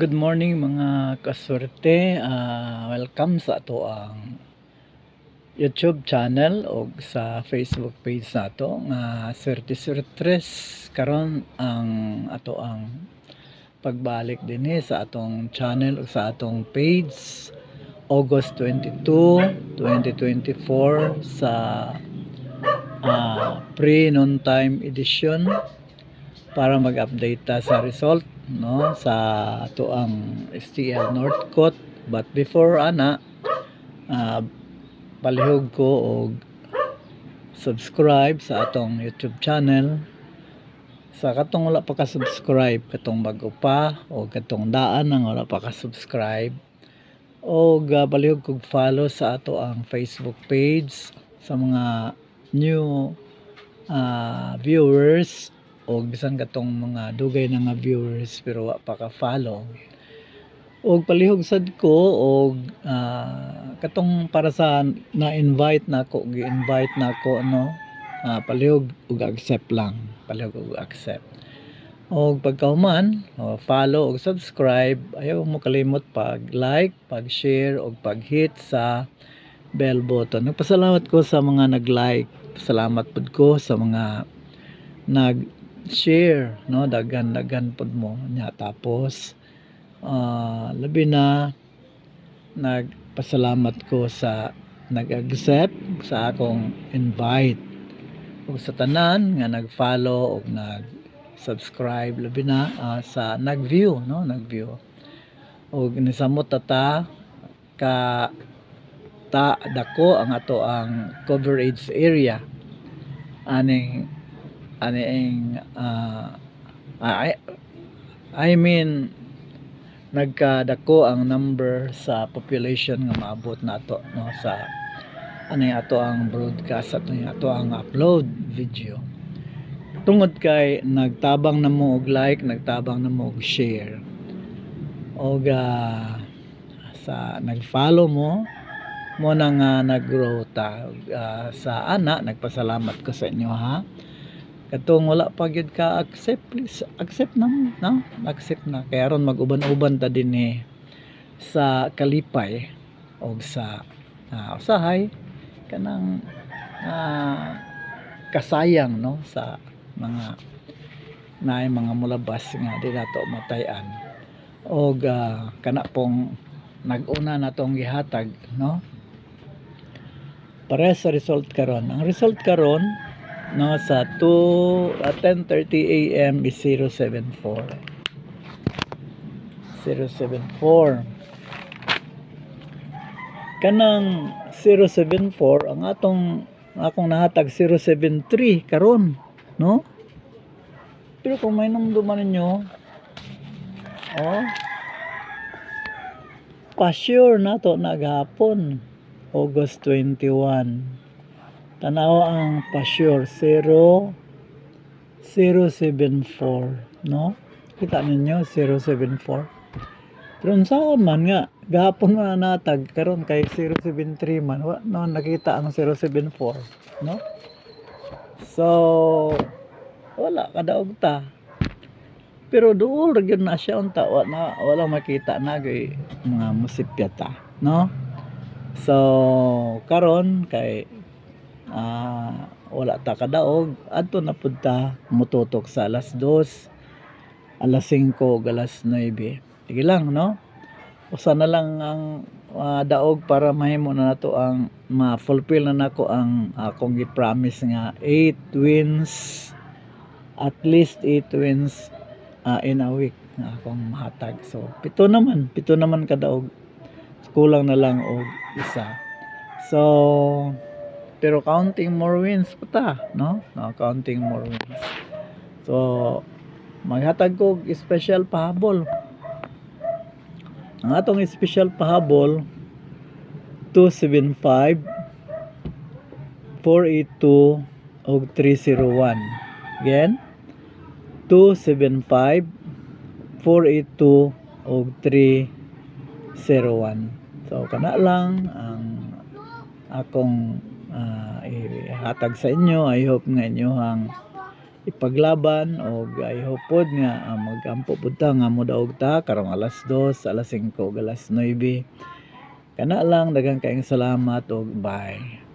Good morning mga kaswerte. Welcome sa ato ang YouTube channel o sa Facebook page nato nga Swerte Swertres. Karon ang ato ang pagbalik dinhi sa atong channel o sa atong page August 22, 2024 sa pre-noon time edition para mag-update ta sa result no sa ato ang STL Northcote. But before ana, palihog ko og subscribe sa atong YouTube channel. Sa katong wala pa ka subscribe, katong bago pa o katong daan nang wala pa ka subscribe, o palihog kog follow sa ato ang Facebook page sa mga new viewers o bisan katong mga dugay na nga viewers pero wa pa ka follow. Og palihog sad ko og katong para sa na-invite nako, gi-invite nako no. Palihog og accept lang, palihog og accept. Og pagkahuman, follow og subscribe, ayaw mo kalimot pag like, pag share og pag hit sa bell button. Nagpasalamat ko sa mga nag-like, salamat pud ko sa mga nag-share no, dagan pud mo nya. Tapos labi na nagpasalamat ko sa nag-accept sa akong invite ug sa tanan nga nag-follow ug nag-subscribe, labi na sa nag-view no, nag-view. Ug nisamot ta ka dako ang ato ang coverage area aning I mean nagkadako ang number sa population nga maabot nato no sa ato ang broadcast ato ang upload video. Tungod kay nagtabang na mo og like, nagtabang na mo og share, og sa nag-follow mo na nga nag-grow ta. Sa ana nagpasalamat ko sa inyo ha. Katong wala pa gyud ka accept, please accept na no, accept na kay aron mag-uban-uban ta dinhi sa kalipay o sa usahay kanang kasayang no sa mga mga mulabas nga di nato matayan. Og kana pong nag-una natong gihatag no para sa result karon. Ang result karon no sa 10:30 AM is 074 kanang 074. Ang akong nahatag 073 karon no. Pero kung may namduman ninyo pa-sure na to naghapon August 21. Tanaw ang pa-sure 074 no. Kita ninyo 074. Pero unsaon man nga gahapon man natag karon kay 073 man no, nakita ang 074 no. So wala kadaog ta. Pero duol ra gyud na siya unta wala makita na gay mga musipya ta no. So karon kay wala ta kadaog, adto na pud ta mututok sa alas 2, alas 5, alas 9. Sige lang no. Usa na lang ang daog para mahimo na nato ang ma-fulfill na nako ang akong gi-promise nga 8 wins, at least 8 wins in a week nga akong mahatag. So pito naman kadaog, kulang na lang og isa. So pero counting more wins pa ta no, counting more wins. So maghatag ko special pahabol. Ang atong special pahabol 275 482 og 301. Again 275 482 og 301. So kana lang ang akong ihatag sa inyo. I hope nga inyo ang ipaglaban og I hope pod nga magampo pud ta nga modaog ta karong alas 2, alas 5, ug alas 9. Kana lang, daghang kaayong salamat ug bye.